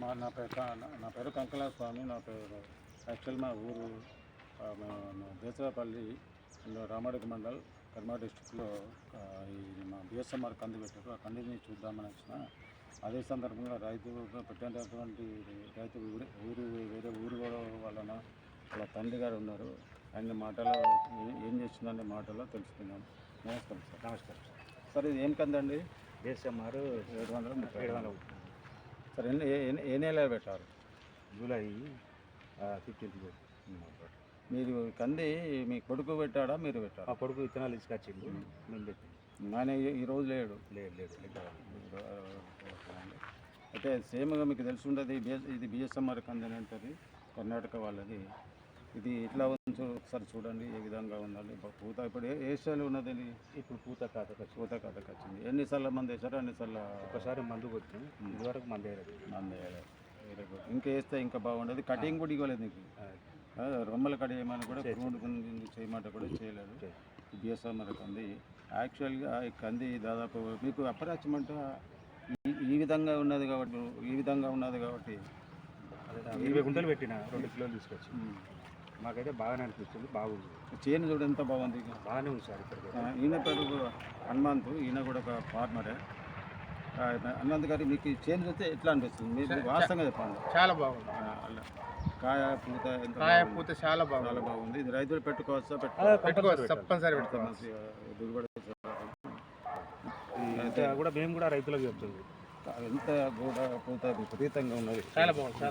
నా పేరు కంకల స్వామి. నా పేరు యాక్చువల్ మా ఊరు దేశపల్లి రామారెడ్డి మండల్ కర్మా డిస్టిక్లో ఈ మా బిఎస్ఎంఆర్ కంది పెట్టారు. ఆ కందిని చూద్దామని వచ్చిన. అదే సందర్భంగా రైతు పెట్టినటువంటి రైతు వేరే ఊరు వలన వాళ్ళ తండ్రి గారు ఉన్నారు. ఆయన మాటలో ఏం చేస్తుందనే మాటలో తెలుసుకున్నాను. నమస్కారం సార్. నమస్కారం సార్, ఇది ఏం కందండి? బిఎస్ఎంఆర్ 730 సార్, ఏ నెల పెట్టారు? July 15th. మీరు కంది మీ కొడుకు పెట్టాడా, మీరు పెట్టారా? ఆ కొడుకు విత్తనాలు తీసుకొచ్చిండు, మేము పెట్టింది. ఆయన ఈరోజు లేడు. లేదు. అయితే సేమ్గా మీకు తెలిసి ఉండదు, ఇది బిఎస్ఎంఆర్ కంది అని ఉంటుంది, కర్ణాటక వాళ్ళది. ఇది ఇట్లా ఉంచు ఒకసారి చూడండి ఏ విధంగా ఉందండి. పూత ఇప్పుడు ఏ స్టైల్ ఉన్నది? ఇప్పుడు పూత కాతకు వచ్చింది. ఎన్నిసార్లు మంది వేసారు? అన్నిసార్లు ఒకసారి మందు కొట్టాం, ఇదివరకు మందు వేయలేదు. ఇంకా వేస్తే ఇంకా బాగుండేది. కటింగ్ కూడా ఇవ్వలేదు నీకు. రొమ్మల కట్ చేయమని కూడా గ్రౌండ్ చేయమంటే కూడా చేయలేదు. బిఎస్ఎంఆర్ కంది యాక్చువల్గా ఈ కంది దాదాపు మీకు అప్రాచ్యమంట ఈ విధంగా ఉన్నది కాబట్టి 20 గుంటలు పెట్టిన 2 కిలోలు తీసుకొచ్చి మాకైతే బాగానే అనిపించింది. బాగుంది. చేను చూడ ఎంత బాగుంది. బాగానే ఉంది సార్. ఇప్పటికే ఈయన పేరు హనుమంతు, ఈయన కూడా ఒక ఫార్మరే. హనుమంత్ గారు, మీకు చేను చూస్తే ఎట్లా అనిపిస్తుంది? మీరు వాస్తవంగా చెప్పండి. చాలా బాగుంది. కాయ పూత చాలా బాగుంది. ఇది రైతులు పెట్టుకోవచ్చా? పెట్టుకోవచ్చు, తప్పనిసరి పెట్టుకోవచ్చు. దిగుబడి కూడా మేము కూడా రైతులకు చెప్తుంది. ఎంత కూడా పూత విపరీతంగా ఉన్నది. చాలా బాగుంది.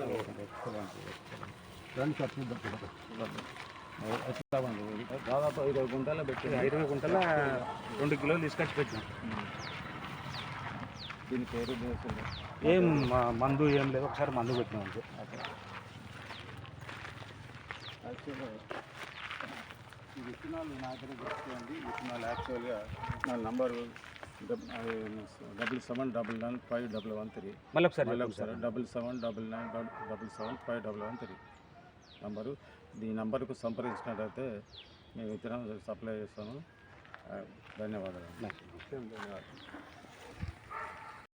ఎట్లా ఉంది? దాదాపు 20 గుంటలు పెట్టి 20 గుంటల 2 కిలోలు తీసుకొచ్చి పెట్టినాం. దీని పేరు ఏం మందు ఏం లేదు, ఒకసారి మందు పెట్టినాం అంతే. యాక్చువల్గా ఈ విత్తనాలు నా దగ్గర దొరుకుతాయండి. విత్తనాలు యాక్చువల్గా నా నంబరు 7799951113. మళ్ళీ ఒకసారి 779997751113 నంబరు. ఈ నంబర్కు సంప్రదించినట్లయితే మేము విత్తనాలు సప్లై చేస్తాను. ధన్యవాదాలు.